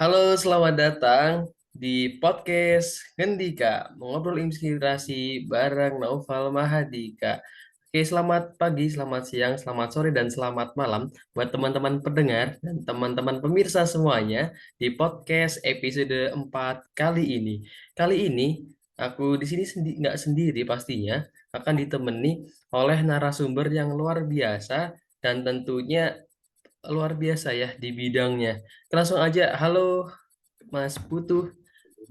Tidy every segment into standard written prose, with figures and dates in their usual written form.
Halo, selamat datang di podcast Ngendika, mengobrol inspirasi bareng Naufal Mahadika. Oke, selamat pagi, selamat siang, selamat sore, dan selamat malam buat teman-teman pendengar dan teman-teman pemirsa semuanya di podcast episode 4 kali ini. Kali ini aku di sini nggak sendiri pastinya, akan ditemani oleh narasumber yang luar biasa dan tentunya luar biasa ya di bidangnya. Langsung aja, halo Mas Putu.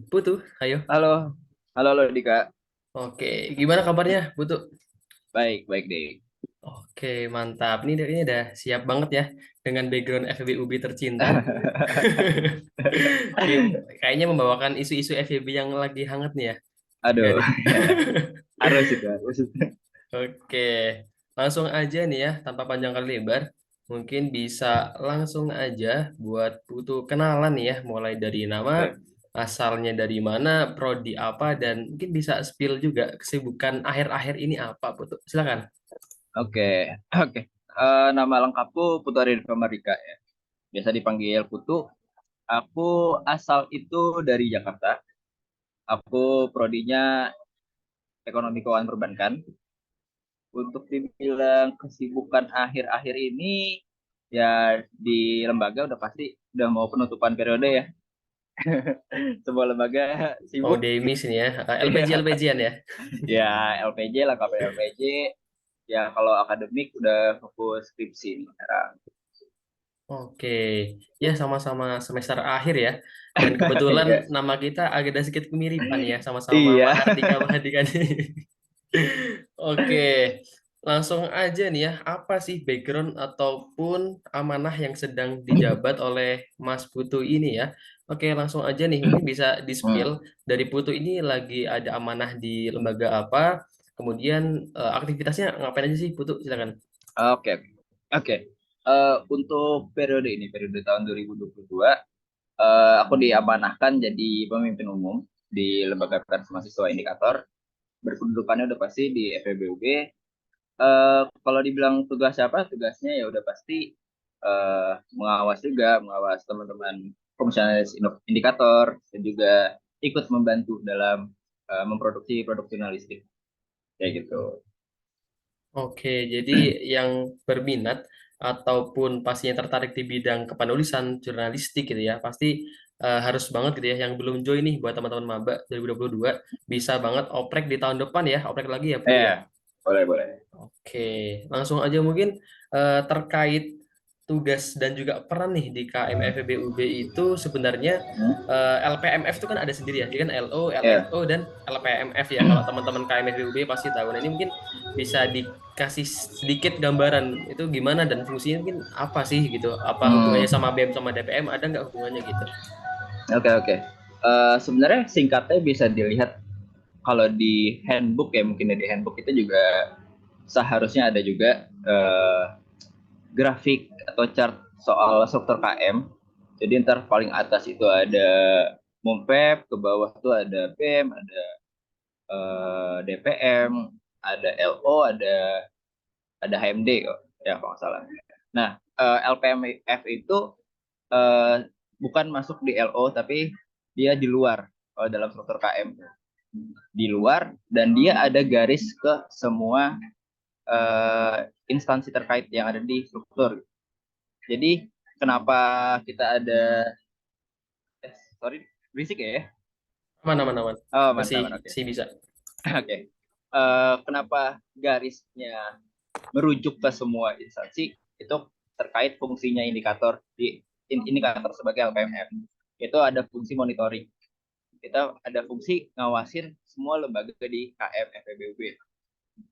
Putu, ayo. Halo, halo Dika. Oke, gimana kabarnya Putu? Baik, baik deh. Oke, mantap. Ini udah siap banget ya dengan background FEB UB tercinta. Kayaknya membawakan isu-isu FEB yang lagi hangat nih ya. Aduh, Jadi, harus itu, harus. oke, langsung aja nih ya, tanpa panjang kali lebar. Mungkin bisa langsung aja buat Putu kenalan nih ya, mulai dari nama, Oke, asalnya dari mana, prodi apa, dan mungkin bisa spill juga kesibukan akhir-akhir ini apa, Putu. Silakan. oke, oke. Nama lengkapku Putu Aridika Mardika ya. Biasa dipanggil Putu. Aku asal itu dari Jakarta. Aku prodinya Ekonomi Keuangan Perbankan. Untuk dibilang kesibukan akhir-akhir ini, ya di lembaga udah pasti udah mau penutupan periode ya. Sebuah lembaga Oh, sibuk. Demis nih ya, LPG Iya. LPG-an ya. Ya, LPJ lah, KP LPJ. Ya, kalau akademik udah fokus skripsi nih sekarang. Oke, ya sama-sama semester akhir ya. Dan kebetulan Iya. nama kita agak sedikit kemiripan ya, sama-sama Iya. Mahardika Mahardika nih. Oke, langsung aja nih ya. Apa sih background ataupun amanah yang sedang dijabat oleh Mas Putu ini ya? Oke, langsung aja nih. Mungkin bisa di-spill Hmm. dari Putu ini lagi ada amanah di lembaga apa? Kemudian aktivitasnya ngapain aja sih Putu? Silakan. Oke, oke. Oke. Untuk periode ini, periode tahun 2022, aku diamanahkan jadi pemimpin umum di Lembaga Persis Mahasiswa Indikator. Berkedudukannya udah pasti di FEBUB. Kalau dibilang tugas apa, tugasnya ya udah pasti mengawas juga, mengawas teman-teman komisionaris indikator dan juga ikut membantu dalam memproduksi produk jurnalistik kayak gitu. Oke, jadi yang berminat ataupun pastinya tertarik di bidang kepenulisan jurnalistik gitu ya, pasti harus banget gitu ya. Yang belum join nih buat teman-teman maba 2022 bisa banget oprek di tahun depan ya, oprek lagi ya Putu ya. Boleh boleh. Oke, langsung aja mungkin terkait tugas dan juga peran nih di KMFBUB itu sebenarnya Hmm? LPMF itu kan ada sendiri ya, jadi kan LO, Ya. LSO dan LPMF ya. Kalau teman-teman KMFBUB pasti tahu. Nah ini mungkin bisa dikasih sedikit gambaran itu gimana dan fungsinya mungkin apa sih gitu? Apa hubungannya Hmm. sama BEM sama DPM? Ada nggak hubungannya gitu? Oke oke. Sebenarnya singkatnya bisa dilihat kalau di handbook ya, mungkin di handbook itu juga seharusnya ada juga grafik atau chart soal struktur KM. Jadi ntar paling atas itu ada Mumpep, ke bawah tuh ada BEM, ada DPM, ada LO, ada HMD kok, ya kalau nggak salah. Nah, LPMF itu eh, bukan masuk di LO tapi dia di luar kalau dalam struktur KM, di luar, dan dia ada garis ke semua instansi terkait yang ada di struktur. Jadi kenapa kita ada sorry berisik ya? Aman, aman, aman. Oh, Masih, mantap, oke. masih bisa. Oke. Kenapa garisnya merujuk ke semua instansi itu terkait fungsinya indikator di indikator sebagai LPMF. Itu ada fungsi monitoring. Kita ada fungsi ngawasin semua lembaga di KM FEBUB.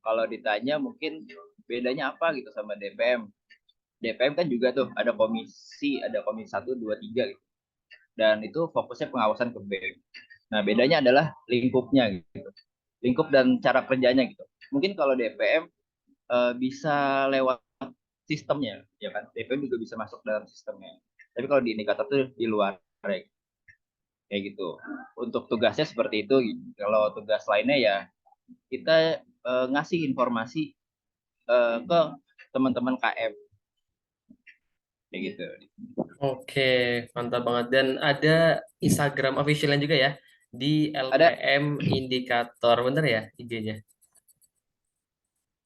Kalau ditanya mungkin bedanya apa gitu sama DPM. DPM kan juga tuh ada komisi 1, 2, 3 gitu. Dan itu fokusnya pengawasan ke BEM. Nah, bedanya adalah lingkupnya gitu. Lingkup dan cara kerjanya gitu. Mungkin kalau DPM bisa lewat sistemnya, ya kan? DPM juga bisa masuk dalam sistemnya. Tapi kalau di indikator tuh di luar kayak gitu. Untuk tugasnya seperti itu. Gitu. Kalau tugas lainnya ya kita ngasih informasi ke teman-teman KM kayak gitu. Oke, mantap banget. Dan ada Instagram officialnya juga ya di Ada, LPM Indikator, bener ya IG-nya?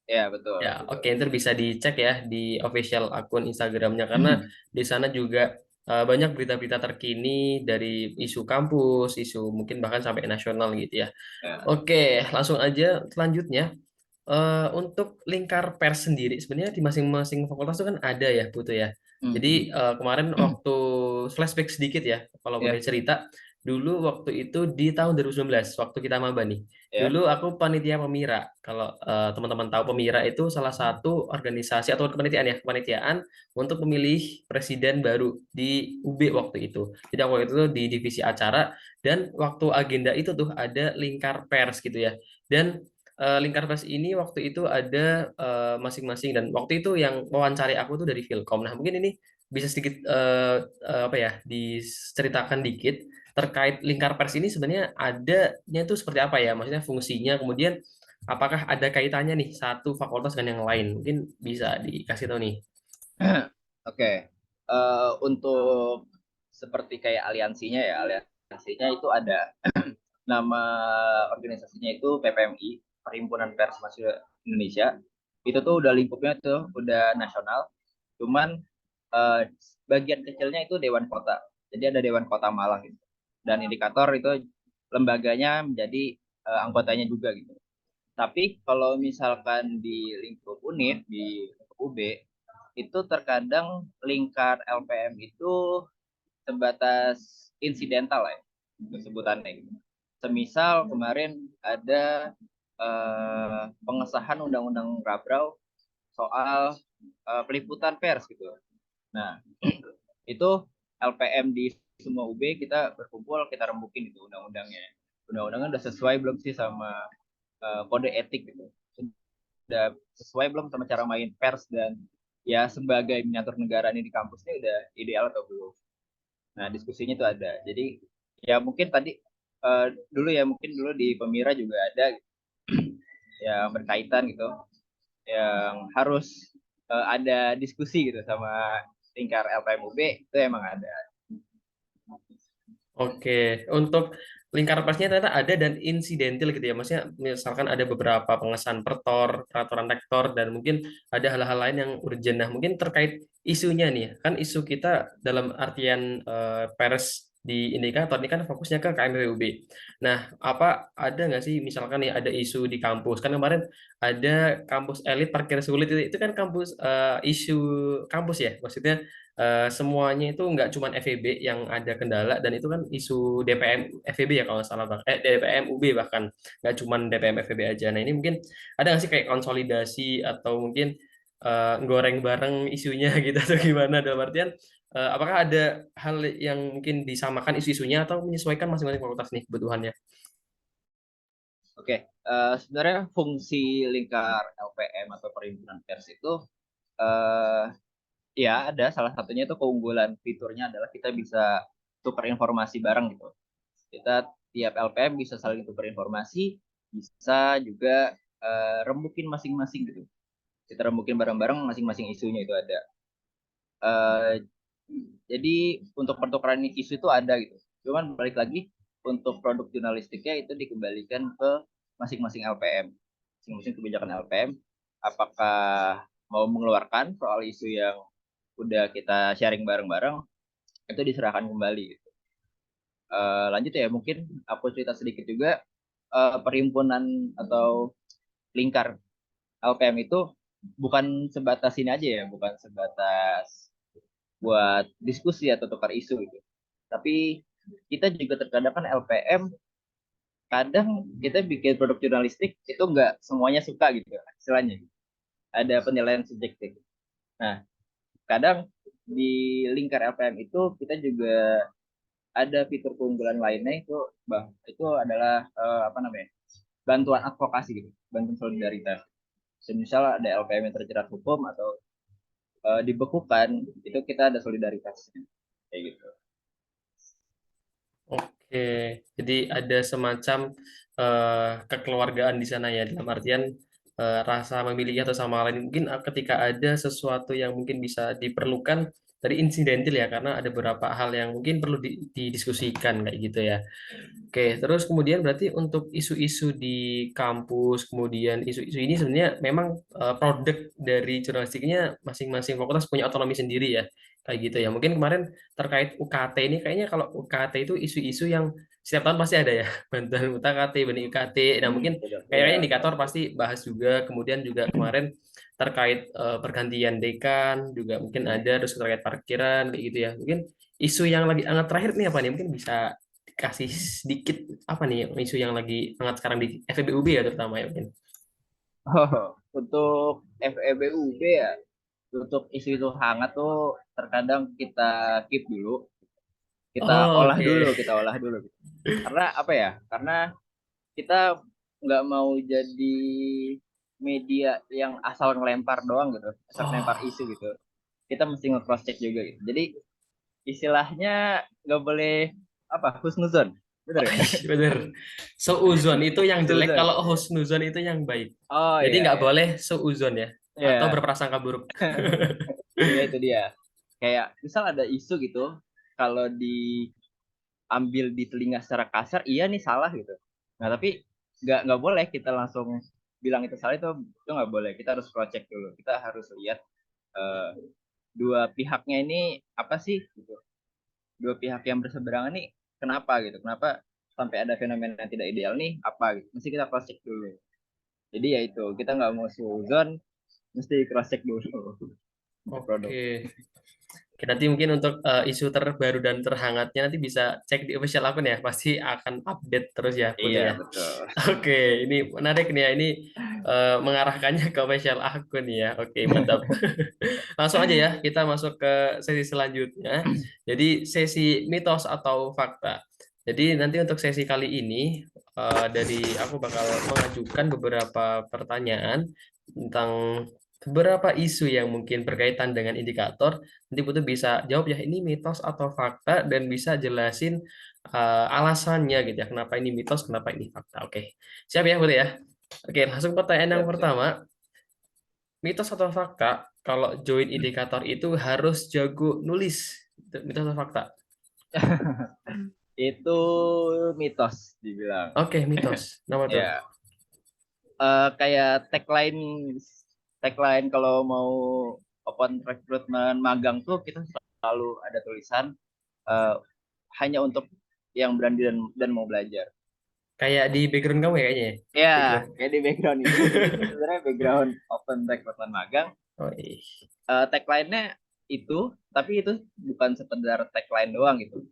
ya betul, Ya, betul. oke, ntar bisa dicek ya di official akun Instagramnya karena di sana juga banyak berita-berita terkini dari isu kampus, isu mungkin bahkan sampai nasional gitu ya. Ya. Oke, langsung aja selanjutnya. Untuk lingkar pers sendiri sebenarnya di masing-masing fakultas itu kan ada ya Putu ya. Jadi Hmm. kemarin waktu flashback sedikit ya, kalau boleh Ya, cerita, dulu waktu itu di tahun 2019 waktu kita maba nih. ya. Dulu aku panitia Pemira. Kalau teman-teman tahu Pemira itu salah satu organisasi atau kepanitiaan ya, kepanitiaan untuk memilih presiden baru di UB waktu itu. Jadi waktu itu di divisi acara dan waktu agenda itu tuh ada lingkar pers gitu ya. Dan lingkar pers ini waktu itu ada masing-masing dan waktu itu yang wawancari aku tuh dari Filkom. Nah, mungkin ini bisa sedikit apa ya diceritakan dikit terkait lingkar pers ini sebenarnya adanya itu seperti apa ya? Maksudnya fungsinya, kemudian apakah ada kaitannya nih satu fakultas dengan yang lain? Mungkin bisa dikasih tahu nih. Oke. Untuk seperti kayak aliansinya ya, aliansinya itu ada nama organisasinya itu PPMI, Perhimpunan Pers Mahasiswa Indonesia. Itu tuh udah lingkupnya tuh udah nasional. Cuman eh, bagian kecilnya itu Dewan Kota. Jadi ada Dewan Kota Malang gitu. Dan indikator itu lembaganya menjadi anggotanya juga gitu. Tapi kalau misalkan di lingkup UNIF, di UB, itu terkadang lingkar LPM itu sebatas insidental ya, sebutannya gitu. Semisal kemarin ada pengesahan Undang-Undang Rabrau soal peliputan pers gitu. Nah, itu LPM di semua UB kita berkumpul, kita rembukin itu undang-undangnya. Undang-undangnya udah sesuai belum sih sama kode etik gitu. Sudah sesuai belum sama cara main pers dan ya sebagai miniatur negara ini di kampus ini udah ideal atau belum. Nah, diskusinya itu ada. Jadi ya mungkin tadi dulu ya mungkin dulu di Pemira juga ada gitu, yang berkaitan gitu, yang harus ada diskusi gitu sama lingkar LPMUB itu emang ada. Oke, untuk lingkar persnya ternyata ada dan insidentil gitu ya. Maksudnya misalkan ada beberapa pengesahan pertor, peraturan rektor, dan mungkin ada hal-hal lain yang urgent. Nah, mungkin terkait isunya nih, kan isu kita dalam artian pers di indikator ini kan fokusnya ke KMPUB. Nah, apa ada nggak sih misalkan nih ada isu di kampus? Kan kemarin ada kampus elit parkir sulit itu kan kampus isu kampus ya, maksudnya semuanya itu nggak cuma FEB yang ada kendala dan itu kan isu DPM FEB ya kalau nggak salah DPM UB bahkan nggak cuma DPM FEB aja. Nah ini mungkin ada nggak sih kayak konsolidasi atau mungkin goreng bareng isunya gitu atau gimana dalam artian apakah ada hal yang mungkin disamakan isu-isunya atau menyesuaikan masing-masing fakultas nih kebutuhannya? Oke, sebenarnya fungsi lingkar LPM atau perhimpunan pers itu eh, ya ada salah satunya itu keunggulan fiturnya adalah kita bisa tukar informasi bareng gitu. Kita tiap LPM bisa saling tukar informasi, bisa juga rembukin masing-masing gitu. Kita rembukin bareng-bareng masing-masing isunya itu ada. Eh, jadi untuk pertukaran isu itu ada gitu. Cuman balik lagi untuk produk jurnalistiknya itu dikembalikan ke masing-masing LPM, masing-masing kebijakan LPM. Apakah mau mengeluarkan soal isu yang udah kita sharing bareng-bareng itu diserahkan kembali. Gitu. Lanjut ya mungkin aku cerita sedikit juga perhimpunan atau lingkar LPM itu bukan sebatas ini aja ya, bukan sebatas buat diskusi atau tukar isu gitu. Tapi kita juga terkadang kan LPM kadang kita bikin produk jurnalistik itu nggak semuanya suka gitu istilahnya. Ada penilaian subjektif. Nah, kadang di lingkar LPM itu kita juga ada fitur keunggulan lainnya itu itu adalah apa namanya? Bantuan advokasi gitu, bantuan solidaritas. Misal ada LPM yang terjerat hukum atau dibekukan, itu kita ada solidaritasnya. Kayak gitu. Oke, jadi ada semacam kekeluargaan di sana ya, dalam artian rasa memiliki atau sama lain. Mungkin ketika ada sesuatu yang mungkin bisa diperlukan, tadi insidentil ya, karena ada beberapa hal yang mungkin perlu didiskusikan kayak gitu ya. Oke, terus kemudian berarti untuk isu-isu di kampus, kemudian isu-isu ini sebenarnya memang produk dari jurnalistiknya masing-masing fakultas punya otonomi sendiri ya, kayak gitu ya. Mungkin kemarin terkait UKT ini, kayaknya kalau UKT itu isu-isu yang setiap tahun pasti ada ya, bantuan UKT, banding UKT. Nah mungkin kayaknya Ya, indikator pasti bahas juga, kemudian juga kemarin terkait pergantian dekan juga mungkin ada, terus terkait parkiran kayak gitu ya. Mungkin isu yang lagi hangat terakhir nih apa nih? Mungkin bisa kasih sedikit apa nih isu yang lagi hangat sekarang di FEBUB ya terutama ya mungkin. untuk FEBUB ya, untuk isu-isu hangat tuh terkadang kita keep dulu, Oh, oke. kita olah dulu. Karena apa ya? Karena kita nggak mau jadi media yang asal ngelempar doang gitu, asal ngelempar Oh, isu gitu. Kita mesti nge-cross check juga gitu. Jadi istilahnya nggak boleh apa husnuzon, bener ya? bener. Seuzon itu yang jelek, Husnuzon. kalau husnuzon itu yang baik. Oh Jadi iya nggak ya, boleh seuzon ya, atau ya, berprasangka buruk. ya itu dia. Kayak misal ada isu gitu, kalau diambil di telinga secara kasar, iya nih salah gitu. Nah tapi nggak boleh kita langsung bilang itu salah, itu nggak boleh. Kita harus cross check dulu. Kita harus lihat eh, dua pihaknya ini apa sih gitu. Dua pihak yang berseberangan nih kenapa gitu, kenapa sampai ada fenomena yang tidak ideal nih apa gitu, mesti kita cross check dulu. Jadi ya itu, kita nggak mau suzon, mesti cross check dulu untuk produk. Oke. Oke, nanti mungkin untuk isu terbaru dan terhangatnya nanti bisa cek di official akun ya. Pasti akan update terus ya, Putu Iya ya. betul. Oke, ini menarik nih ya. Ini mengarahkannya ke official akun ya. Oke, mantap. Langsung aja ya, kita masuk ke sesi selanjutnya. Jadi sesi mitos atau fakta. Jadi nanti untuk sesi kali ini dari aku bakal mengajukan beberapa pertanyaan tentang beberapa isu yang mungkin berkaitan dengan indikator. Nanti Putu bisa jawab ya ini mitos atau fakta dan bisa jelasin alasannya gitu ya. Kenapa ini mitos, kenapa ini fakta. Oke, siap ya Putu ya. Oke, langsung pertanyaan yang Siap siap. pertama. Mitos atau fakta, kalau join indikator itu harus jago nulis. Itu mitos atau fakta? Itu mitos dibilang. Oke, mitos. Nama tuh. Ya, kayak tagline tagline kalau mau open recruitment magang tuh kita selalu ada tulisan eh, hanya untuk yang berani dan mau belajar. Kayak di background kamu ya kayaknya ya? Ya, Background. kayak di background itu. Jadi itu sebenarnya background open recruitment magang. Oh, iya. Tagline-nya itu, tapi itu bukan sekedar tagline doang gitu.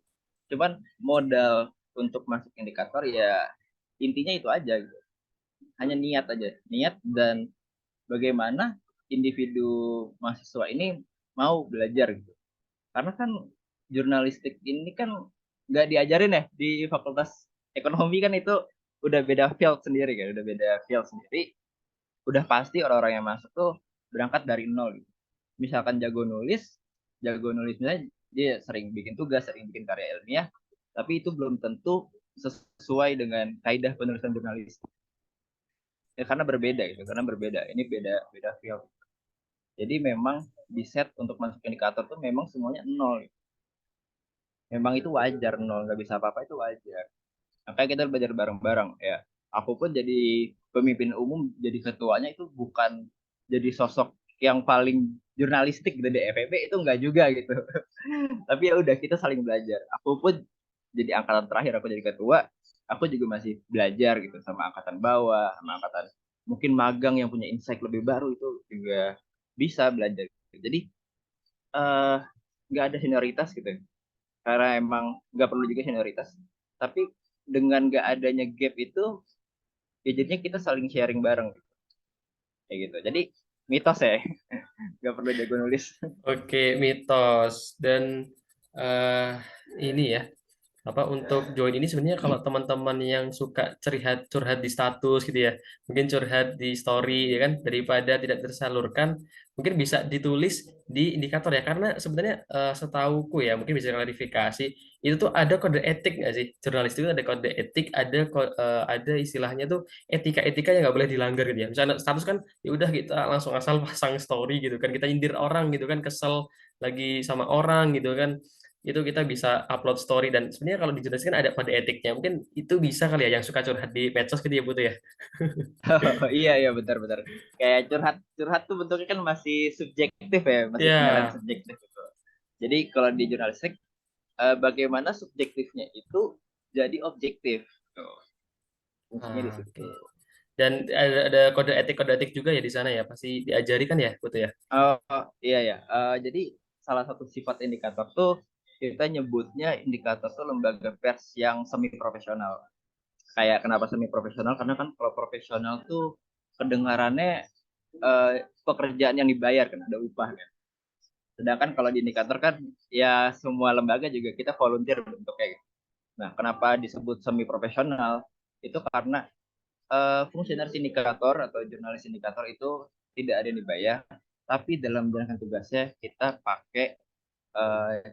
Cuman modal untuk masuk indikator ya intinya itu aja gitu. Hanya niat aja, niat dan bagaimana individu mahasiswa ini mau belajar gitu. Karena kan jurnalistik ini kan nggak diajarin ya di fakultas ekonomi, kan itu udah beda field sendiri kan, udah beda field sendiri. Udah pasti orang-orang yang masuk tuh berangkat dari nol gitu. Misalkan jago nulisnya dia sering bikin tugas, sering bikin karya ilmiah, tapi itu belum tentu sesuai dengan kaidah penulisan jurnalis. Ya, karena berbeda gitu, karena berbeda. Ini beda beda field. Jadi memang di set untuk masuk indikator tuh memang semuanya nol. Gitu. Memang itu wajar, nol nggak bisa apa-apa itu wajar. Makanya kita belajar bareng-bareng ya. Aku pun jadi pemimpin umum, jadi ketuanya itu bukan jadi sosok yang paling jurnalistik gitu di FEB, itu enggak juga gitu. Tapi ya udah, kita saling belajar. Aku pun jadi angkatan terakhir, aku jadi ketua, aku juga masih belajar gitu sama angkatan bawah, sama angkatan mungkin magang yang punya insight lebih baru, itu juga bisa belajar. Jadi eh, nggak ada senioritas gitu, karena emang nggak perlu juga senioritas. Tapi dengan nggak adanya gap itu, ya jadinya kita saling sharing bareng gitu. Kayak gitu. Jadi mitos ya, nggak perlu jago nulis. Oke, mitos. Dan eh ini ya, apa untuk join ini sebenarnya kalau teman-teman yang suka curhat curhat di status gitu ya, mungkin curhat di story ya kan, daripada tidak tersalurkan mungkin bisa ditulis di indikator ya, karena sebenarnya setauku ya, mungkin bisa klarifikasi, itu tuh ada kode etik nggak sih, jurnalis itu ada kode etik, ada istilahnya tuh etika-etika yang nggak boleh dilanggar gitu ya. Misalnya status kan ya udah kita langsung asal pasang story gitu kan, kita nyindir orang gitu kan, kesel lagi sama orang gitu kan, itu kita bisa upload story. Dan sebenarnya kalau dijelasin kan ada kode etiknya, mungkin itu bisa kali ya yang suka curhat di medsos gitu ya Putu ya. Iya iya benar-benar. Kayak curhat curhat tuh bentuknya kan masih subjektif ya, masih penilaian Ya. subjektif gitu. Jadi kalau di jurnalistik bagaimana subjektifnya itu jadi objektif. Tuh, fungsinya di Ah, situ. oke. Dan ada kode etik juga ya di sana ya, pasti diajari kan ya Putu ya. Oh iya ya. Jadi salah satu sifat indikator tuh kita nyebutnya indikator tuh lembaga pers yang semi profesional. Kayak kenapa semi profesional? Karena kan kalau profesional tuh kedengarannya pekerjaan yang dibayar kan ada upah kan. Sedangkan kalau di indikator kan ya semua lembaga juga kita volunteer bentuknya gitu. Nah, kenapa disebut semi profesional? Itu karena fungsionaris indikator atau jurnalis indikator itu tidak ada yang dibayar, tapi dalam menjalankan tugasnya kita pakai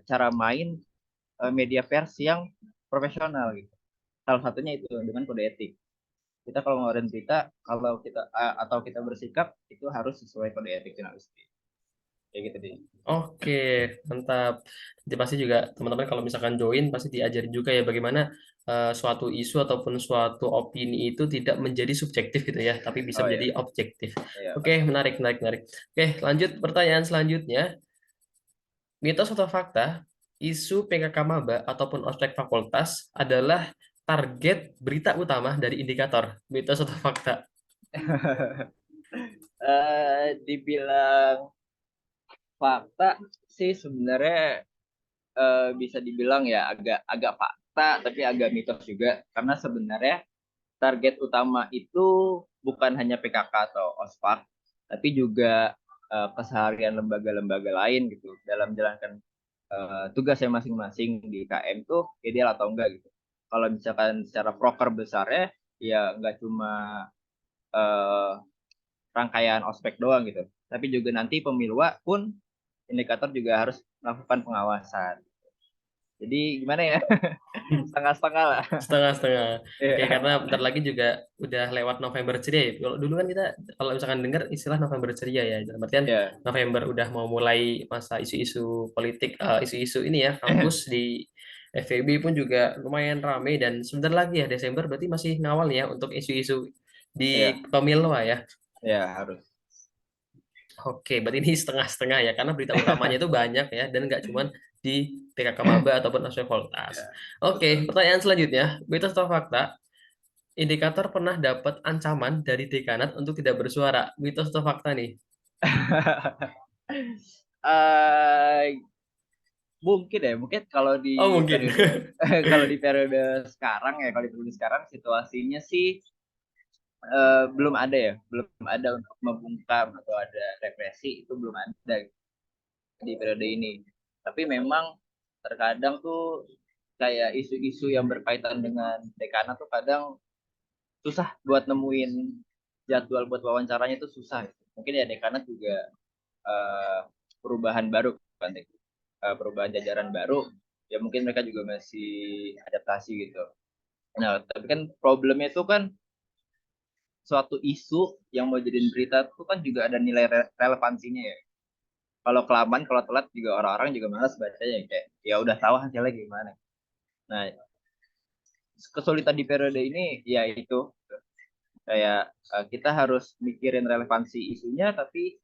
cara main media pers yang profesional gitu. Salah satunya itu dengan kode etik. Kita kalau ngeluarin berita, kalau kita atau kita bersikap itu harus sesuai kode etik jurnalistik. Kayak gitu deh. Oke, mantap. Jadi pasti juga teman-teman kalau misalkan join pasti diajarin juga ya bagaimana suatu isu ataupun suatu opini itu tidak menjadi subjektif gitu ya, tapi bisa Oh menjadi ya, objektif. ya Oke, pasti. menarik, menarik, menarik. Oke, lanjut pertanyaan selanjutnya. Mitos atau fakta, isu PKK Maba ataupun ospek fakultas adalah target berita utama dari indikator. Mitos atau fakta? Dibilang fakta sih sebenarnya bisa dibilang ya agak agak fakta tapi agak mitos juga karena sebenarnya target utama itu bukan hanya PKK atau OSPAK tapi juga keseharian lembaga-lembaga lain gitu dalam menjalankan tugasnya masing-masing di KM tuh ideal atau enggak gitu. Kalau misalkan secara proker besarnya ya nggak cuma eh, rangkaian ospek doang gitu, tapi juga nanti pemilwa pun indikator juga harus melakukan pengawasan. Jadi gimana ya? Setengah-setengah lah. Setengah-setengah. Oke, karena Iya. bentar lagi juga udah lewat November ceria ya. Kalau dulu kan kita kalau misalkan dengar istilah November ceria ya, dalam artian Ya. November udah mau mulai masa isu-isu politik, isu-isu ini ya, kampus di FEB pun juga lumayan ramai. Dan sebentar lagi ya Desember berarti masih ngawal ya untuk isu-isu di Iya. pemilwa ya. Ya harus. Oke, berarti ini setengah-setengah ya, karena berita utamanya itu banyak ya, dan nggak cuma di PKK Maba ataupun Aspek Voltas. Ya, Oke, betul. pertanyaan selanjutnya, mitos atau fakta, indikator pernah dapat ancaman dari dekanat untuk tidak bersuara. Mitos atau fakta nih? Eh, mungkin ya, mungkin kalau di Oh, mungkin. periode kalau di periode sekarang ya, kalau di periode sekarang situasinya sih belum ada ya, belum ada untuk membungkam atau ada represi itu belum ada di periode ini. Tapi memang terkadang tuh kayak isu-isu yang berkaitan dengan dekanat tuh kadang susah buat nemuin jadwal buat wawancaranya itu susah. Mungkin ya dekanat juga eh, perubahan baru kan, perubahan jajaran baru, ya mungkin mereka juga masih adaptasi gitu. Nah, tapi kan problemnya itu kan suatu isu yang mau jadiin berita itu kan juga ada nilai relevansinya ya. Kalau kelamaan, kalau telat juga orang-orang juga malas bacanya kayak ya udah tahu hasilnya gimana. Nah, kesulitan di periode ini ya itu kayak kita harus mikirin relevansi isunya tapi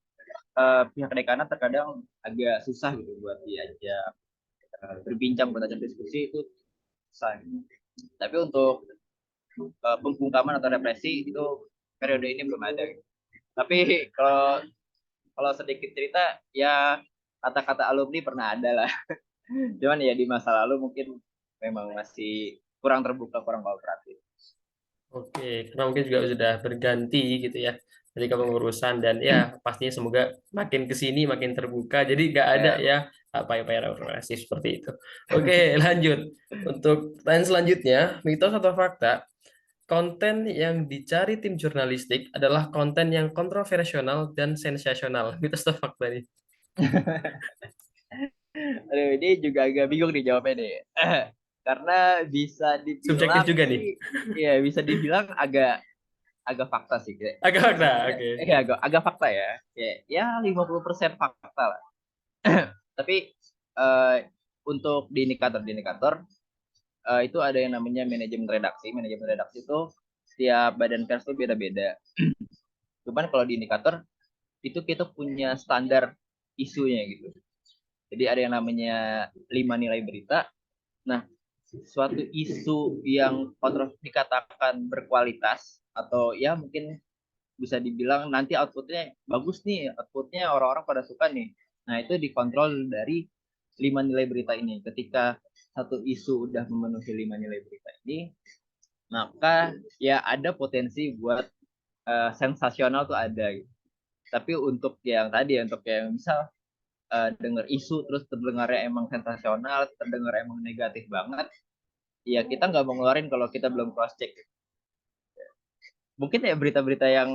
pihak dekana terkadang agak susah gitu buat diajak berbincang buat ajak diskusi itu susah gitu. Tapi untuk pembungkaman atau represi itu periode ini belum ada gitu. Tapi kalau kalau sedikit cerita ya kata-kata alumni pernah ada lah. Cuman ya di masa lalu mungkin memang masih kurang terbuka, kurang kooperatif. Oke, karena mungkin juga sudah berganti gitu ya dari kepengurusan, dan ya pastinya semoga makin ke sini makin terbuka. Jadi nggak ada Ya, ya apa-apa represi seperti itu. Oke, lanjut. Untuk pertanyaan selanjutnya, mitos atau fakta? Konten yang dicari tim jurnalistik adalah konten yang kontroversial dan sensasional. Mitos atau fakta nih? aduh, ini juga agak bingung nih jawabnya deh. Karena bisa Subjektif dibilang juga nih. sih, ya bisa dibilang agak agak fakta sih. Kayak, Agak fakta, sebenarnya oke. agak fakta ya. Kayak ya 50% fakta lah. Tapi untuk di indikator itu ada yang namanya manajemen redaksi. Manajemen redaksi itu setiap badan pers itu beda-beda. Cuman kalau di indikator itu kita punya standar isunya gitu. Jadi ada yang namanya 5 nilai berita. Nah, suatu isu yang dikatakan berkualitas atau ya mungkin bisa dibilang nanti outputnya bagus nih, outputnya orang-orang pada suka nih. Nah, itu dikontrol dari 5 nilai berita ini. Ketika satu isu udah memenuhi 5 nilai berita ini, maka ya ada potensi buat sensasional tuh ada gitu. Tapi untuk yang tadi, untuk yang misal dengar isu terus terdengarnya emang sensasional, terdengar emang negatif banget, ya kita nggak mau ngeluarin kalau kita belum cross check. Mungkin ya berita-berita yang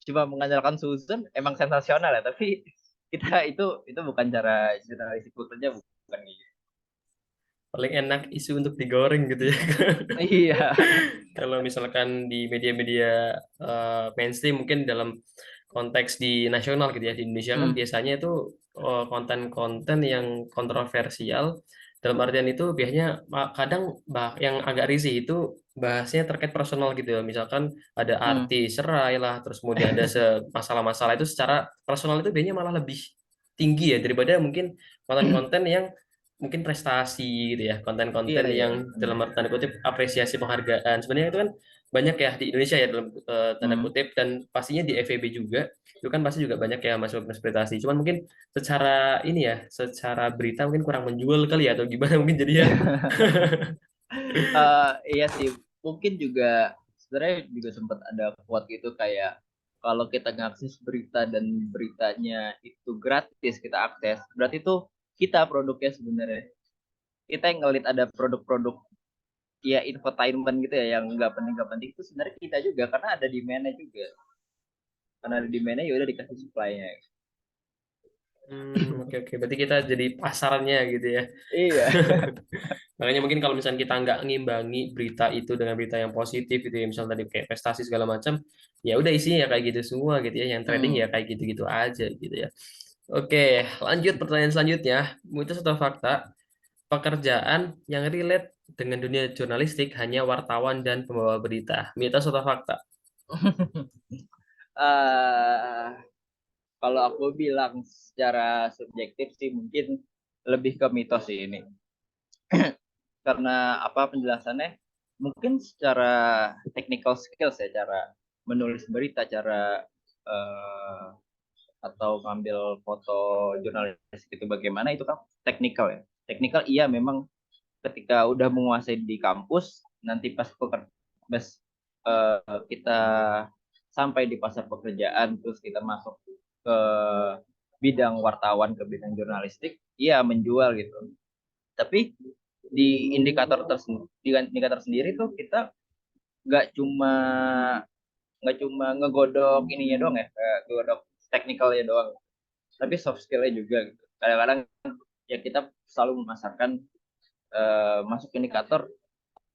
cuma mengandalkan Susan emang sensasional ya, tapi kita itu bukan cara jurnalistik bekerja, bukan gitu. Paling enak isu untuk digoreng gitu ya. Iya. Kalau misalkan di media-media mainstream mungkin dalam konteks di nasional gitu ya, di Indonesia kan Hmm. biasanya itu konten-konten yang kontroversial, dalam artian itu biasanya kadang yang agak risih itu bahasnya terkait personal gitu ya. Misalkan ada Hmm. artis cerai lah, terus kemudian ada masalah-masalah itu secara personal itu biasanya malah lebih tinggi ya daripada mungkin konten-konten yang mungkin prestasi gitu ya, Iya, konten-konten iya, yang benar. dalam tanda kutip apresiasi penghargaan. Sebenarnya itu kan banyak ya di Indonesia ya dalam tanda Hmm. kutip, dan pastinya di FEB juga itu kan pasti juga banyak ya masuk prestasi. Cuman mungkin secara ini ya, secara berita mungkin kurang menjual kali ya atau gimana mungkin jadi ya. Iya sih, mungkin juga sebenarnya juga sempat ada quote gitu kayak kalau kita ngakses berita dan beritanya itu gratis kita akses, berarti itu kita produknya sebenarnya. Kita yang ngelit ada produk-produk ya infotainment gitu ya yang nggak penting itu sebenarnya kita juga karena ada demand-nya juga. Karena ada demand-nya ya udah dikasih supply-nya. Oke oke. Berarti kita jadi pasarnya gitu ya. Iya. Makanya mungkin kalau misalnya kita nggak ngimbangi berita itu dengan berita yang positif gitu ya, misalnya tadi kayak prestasi segala macam, ya udah isinya ya kayak gitu semua gitu ya. Yang trading ya Hmm. kayak gitu-gitu aja gitu ya. Oke, lanjut pertanyaan selanjutnya. Mitos atau fakta? Pekerjaan yang relate dengan dunia jurnalistik hanya wartawan dan pembawa berita. Mitos atau fakta? uh, Kalau aku bilang secara subjektif sih mungkin lebih ke mitos sih ini. Karena apa penjelasannya? Mungkin secara technical skills ya, cara menulis berita, cara uh, atau ngambil foto jurnalis itu bagaimana itu kan teknikal ya. Teknikal iya memang ketika udah menguasai di kampus nanti pas kita sampai di pasar pekerjaan terus kita masuk ke bidang wartawan ke bidang jurnalistik iya menjual gitu tapi di indikator sendiri tuh kita nggak cuma ngegodok ininya doang ya ngegodok teknikalnya doang tapi soft skillnya juga gitu kadang-kadang ya kita selalu memasarkan masuk indikator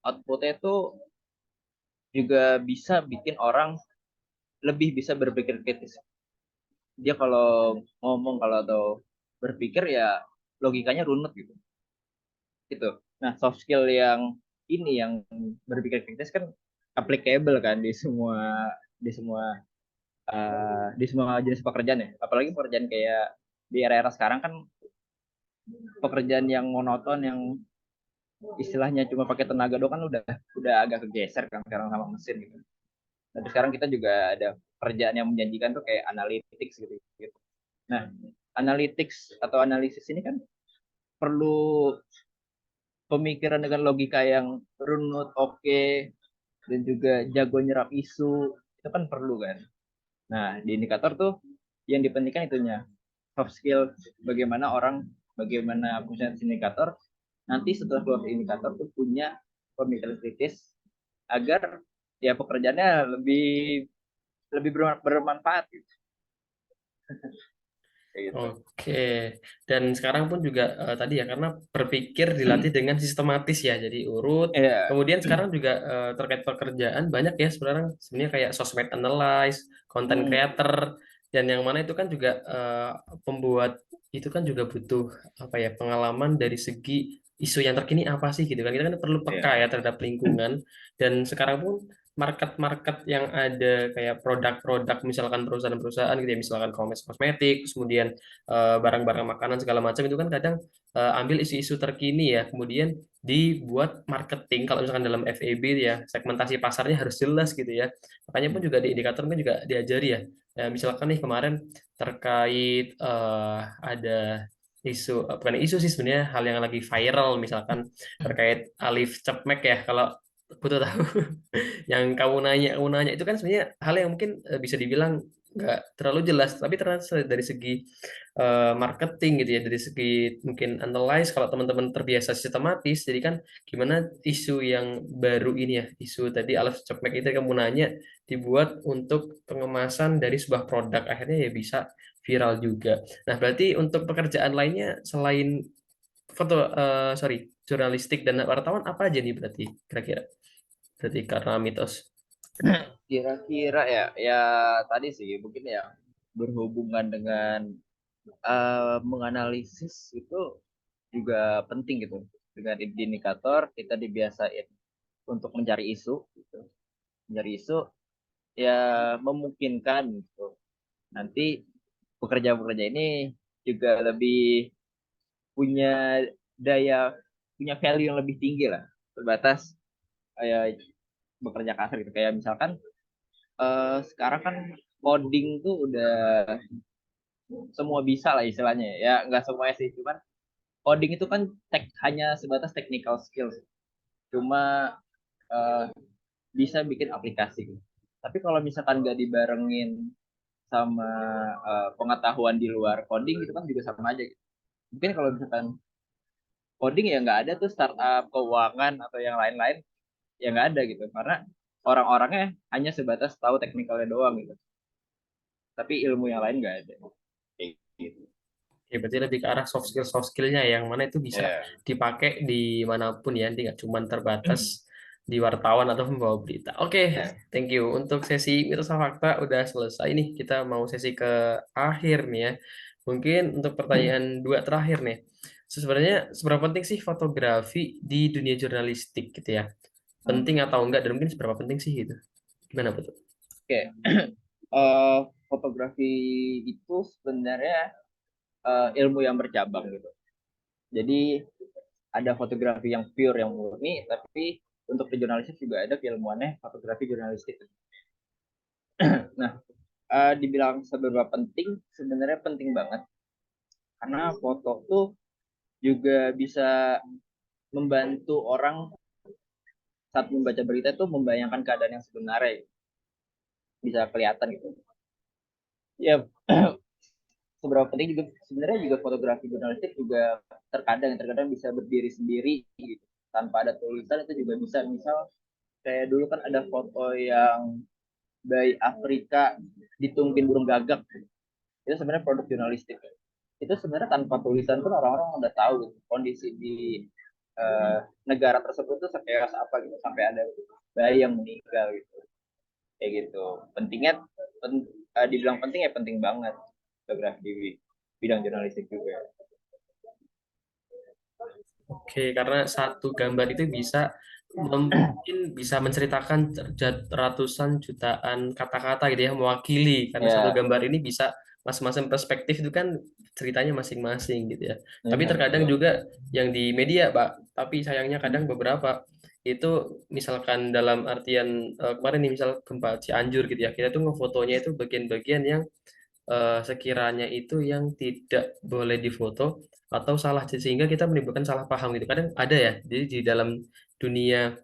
outputnya itu juga bisa bikin orang lebih bisa berpikir kritis. Dia kalau ngomong kalau atau berpikir ya logikanya runut gitu. Gitu. Nah, soft skill yang ini yang berpikir kritis kan applicable kan di semua jenis pekerjaan ya. Apalagi pekerjaan kayak di era-era sekarang kan pekerjaan yang monoton yang istilahnya cuma pakai tenaga doang kan udah agak kegeser kan sekarang sama mesin gitu. Tapi sekarang kita juga ada kerjaan yang menjanjikan tuh kayak analytics gitu. Nah, analytics atau analisis ini kan perlu pemikiran dengan logika yang runut, oke, dan juga jago nyerap isu. Itu kan perlu kan. Nah, di indikator tuh yang dipentingkan itunya. Soft skill, bagaimana fungsi indikator. Nanti setelah keluar indikator tuh punya pemikiran kritis agar ya pekerjaannya lebih lebih bermanfaat gitu. Kayak gitu. Oke, dan sekarang pun juga tadi ya karena berpikir dilatih dengan sistematis ya, jadi urut. Iya. Kemudian sekarang juga terkait pekerjaan banyak ya sebenarnya kayak sosmed analyze, content Hmm. creator, dan yang mana itu kan juga pembuat itu kan juga butuh apa ya, pengalaman dari segi isu yang terkini apa sih gitu kan. Kita kan perlu peka Iya. ya terhadap lingkungan, dan sekarang pun market-market yang ada kayak produk-produk misalkan perusahaan-perusahaan gitu ya, misalkan kosmetik, terus kemudian barang-barang makanan segala macam itu kan kadang ambil isu-isu terkini ya, kemudian dibuat marketing. Kalau misalkan dalam FEB ya, segmentasi pasarnya harus jelas gitu ya. Makanya pun juga di indikator kan juga diajari ya. Ya, misalkan nih kemarin terkait ada isu, bukan isu sih sebenarnya, hal yang lagi viral misalkan terkait Alif Cepmek ya, kalau butuh tahu. Yang kamu nanya itu kan sebenarnya hal yang mungkin bisa dibilang nggak terlalu jelas, tapi ternyata dari segi marketing gitu ya, dari segi mungkin analyze, kalau teman-teman terbiasa sistematis, jadi kan gimana isu yang baru ini ya, isu tadi Alif Cepmek itu kamu nanya dibuat untuk pengemasan dari sebuah produk, akhirnya ya bisa viral juga. Nah, berarti untuk pekerjaan lainnya selain sorry, jurnalistik dan wartawan apa aja nih berarti kira-kira? Berarti karena mitos. Kira-kira ya, ya tadi sih mungkin ya berhubungan dengan menganalisis itu juga penting gitu. Dengan indikator kita dibiasain untuk mencari isu, gitu. Mencari isu ya memungkinkan gitu. Nanti pekerja-pekerja ini juga lebih punya daya, punya value yang lebih tinggi lah. Terbatas kayak bekerja kasar gitu. Kayak misalkan sekarang kan coding tuh udah semua bisa lah istilahnya ya, nggak semuanya sih, cuman coding itu kan hanya sebatas technical skills, cuma uh, bisa bikin aplikasi gitu. Tapi kalau misalkan nggak dibarengin sama pengetahuan di luar coding itu kan juga sama aja gitu. Mungkin kalau misalkan coding ya nggak ada tuh startup keuangan atau yang lain-lain, ya nggak ada gitu, karena orang-orangnya hanya sebatas tahu teknikalnya doang gitu, tapi ilmu yang lain nggak ada kayak gitu. Ya, berarti lebih ke arah soft skillnya yang mana itu bisa Ya. dipakai di manapun ya, nanti nggak cuma terbatas di wartawan atau membawa berita. Oke, Ya. thank you. Untuk sesi mitos sama fakta udah selesai nih. Kita mau sesi ke akhir nih ya. Mungkin untuk pertanyaan dua terakhir nih. Sebenarnya seberapa penting sih fotografi di dunia jurnalistik gitu ya? Penting atau enggak, dan mungkin seberapa penting sih gitu? Gimana betul? Oke. Fotografi itu sebenarnya ilmu yang bercabang gitu. Jadi ada fotografi yang pure yang murni, tapi untuk di jurnalistik juga ada keilmuannya fotografi jurnalistik. Nah, dibilang seberapa penting, sebenarnya penting banget karena foto tuh juga bisa membantu orang saat membaca berita tuh membayangkan keadaan yang sebenarnya, bisa kelihatan gitu. Ya, seberapa penting juga sebenarnya juga fotografi jurnalistik juga terkadang bisa berdiri sendiri gitu, tanpa ada tulisan itu juga bisa. Misal kayak dulu kan ada foto yang bayi Afrika ditungguin burung gagak, itu sebenarnya produk jurnalistik. Itu sebenarnya tanpa tulisan pun orang-orang udah tahu gitu, kondisi di negara tersebut tuh sekeras apa gitu, sampai ada bayi yang meninggal gitu, kayak gitu. Pentingnya dibilang penting ya penting banget fotografi di bidang jurnalistik juga. Oke, karena satu gambar itu bisa mungkin bisa menceritakan ratusan jutaan kata-kata gitu ya, mewakili, karena satu Ya, gambar ini bisa masing-masing perspektif itu kan ceritanya masing-masing gitu ya. Tapi ya terkadang betul. juga yang di media, Pak, tapi sayangnya kadang beberapa itu misalkan dalam artian kemarin nih misal gempa Cianjur gitu ya, kita tuh ngefotonya itu bagian-bagian yang sekiranya itu yang tidak boleh difoto atau salah, sehingga kita menimbulkan salah paham gitu. Kadang ada ya. Jadi di dalam dunia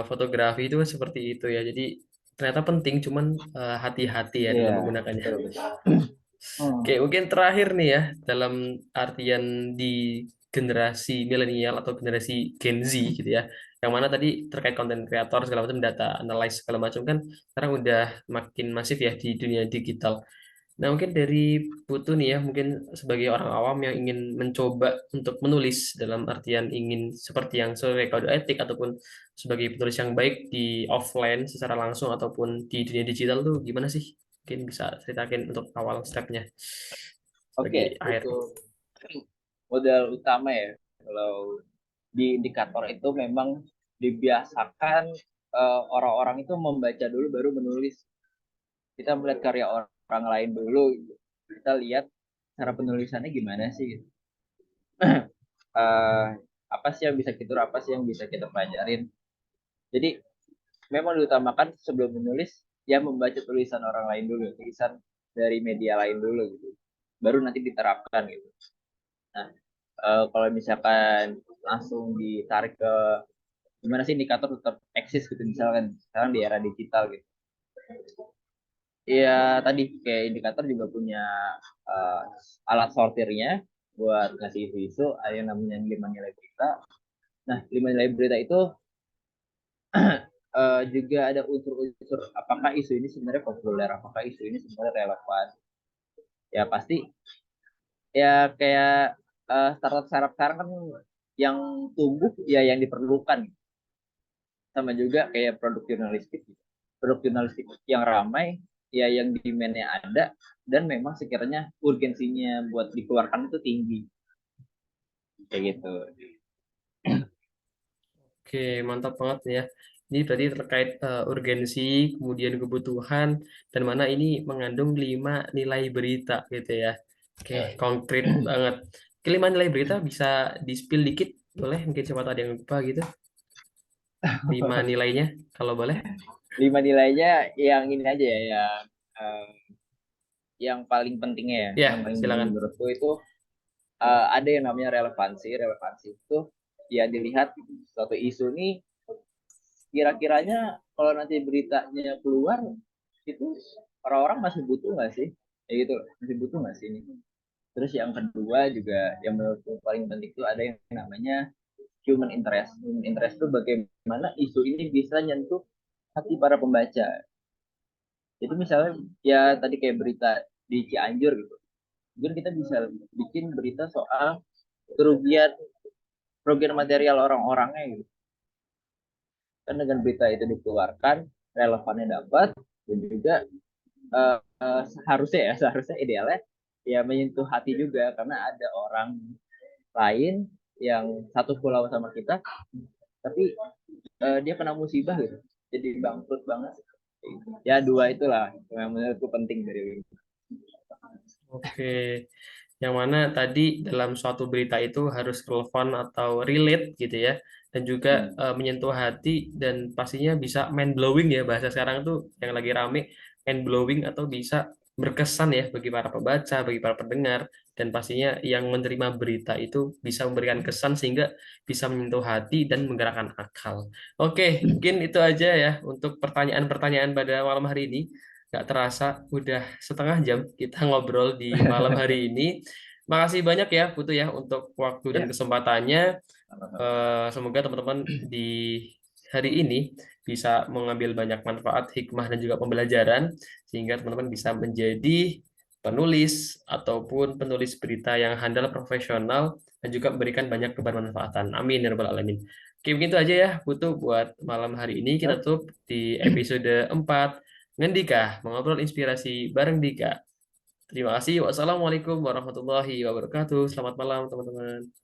fotografi itu kan seperti itu ya. Jadi ternyata penting, cuman hati-hati ya dalam Iya, menggunakannya. betul betul. Oke, mungkin terakhir nih ya, dalam artian di generasi milenial atau generasi Gen Z gitu ya, yang mana tadi terkait konten kreator segala macam, data analyze segala macam kan sekarang udah makin masif ya di dunia digital. Nah, mungkin dari Putu nih ya, mungkin sebagai orang awam yang ingin mencoba untuk menulis dalam artian ingin seperti yang sesuai kode etik ataupun sebagai penulis yang baik di offline secara langsung ataupun di dunia digital tuh gimana sih? Mungkin bisa ceritakan untuk awal stepnya Oke, sebagai akhir itu nih. modal utama ya kalau di indikator itu memang dibiasakan orang-orang itu membaca dulu baru menulis. Kita melihat karya orang lain dulu gitu. Kita lihat cara penulisannya gimana sih gitu. Eh, apa sih yang bisa kita apa sih yang bisa kita pelajarin. Jadi memang diutamakan sebelum menulis ya membaca tulisan orang lain dulu, tulisan dari media lain dulu gitu. Baru nanti diterapkan gitu. Nah, kalau misalkan langsung ditarik ke gimana sih indikator tetap eksis gitu misalkan sekarang di era digital gitu. Ya tadi kayak indikator juga punya uh, alat sortirnya buat ngasih isu-isu, ada yang namanya lima nilai berita. Nah, lima nilai berita itu juga ada unsur-unsur apakah isu ini sebenarnya populer, apakah isu ini sebenarnya relevan. Ya pasti ya kayak startup-startup sekarang kan yang tumbuh ya yang diperlukan, sama juga kayak produk jurnalistik. Produk jurnalistik yang ramai ya yang demand-nya ada dan memang sekiranya urgensinya buat dikeluarkan itu tinggi kayak gitu. Oke, mantap banget ya. Ini berarti terkait urgensi, kemudian kebutuhan, dan mana ini mengandung 5 nilai berita gitu ya. Oke, konkret banget. Kelima nilai berita bisa di-spill dikit, boleh? Mungkin siapa tahu ada yang lupa gitu. 5 nilainya, kalau boleh. Lima nilainya yang ini aja ya eh, yang paling pentingnya ya yang Ya, paling penting silakan. menurutku itu ada yang namanya relevansi itu ya dilihat suatu isu ini kira-kiranya kalau nanti beritanya keluar itu orang-orang masih butuh nggak sih ya gitu masih butuh nggak sih ini. Terus yang kedua juga yang menurutku paling penting itu ada yang namanya human interest. Human interest itu bagaimana isu ini bisa nyentuh hati para pembaca. Jadi misalnya ya tadi kayak berita di Cianjur gitu, mungkin kita bisa bikin berita soal kerugian kerugian material orang-orangnya gitu. Kan dengan berita itu dikeluarkan, relevannya dapat, dan juga seharusnya idealnya ya menyentuh hati juga karena ada orang lain yang satu pulau sama kita, tapi dia kena musibah gitu, jadi bangkrut banget. Ya dua itulah yang menurutku penting dari. Oke, yang mana tadi dalam suatu berita itu harus relevan atau relate gitu ya, dan juga menyentuh hati dan pastinya bisa mind blowing ya bahasa sekarang tuh yang lagi rame mind blowing atau bisa berkesan ya bagi para pembaca, bagi para pendengar dan pastinya yang menerima berita itu bisa memberikan kesan sehingga bisa menyentuh hati dan menggerakkan akal. Oke, mungkin itu aja ya untuk pertanyaan-pertanyaan pada malam hari ini. Nggak terasa udah setengah jam kita ngobrol di malam hari ini. Makasih banyak ya Putu ya untuk waktu dan Ya, kesempatannya. Semoga teman-teman di hari ini bisa mengambil banyak manfaat, hikmah dan juga pembelajaran sehingga teman-teman bisa menjadi penulis ataupun penulis berita yang handal profesional dan juga memberikan banyak kebermanfaatan. Amin ya rabbal alamin. Oke, begitu aja ya Putu buat malam hari ini. Kita oke. tutup di episode 4 Ngendika, mengobrol inspirasi bareng Dika. Terima kasih. Wassalamualaikum warahmatullahi wabarakatuh. Selamat malam, teman-teman.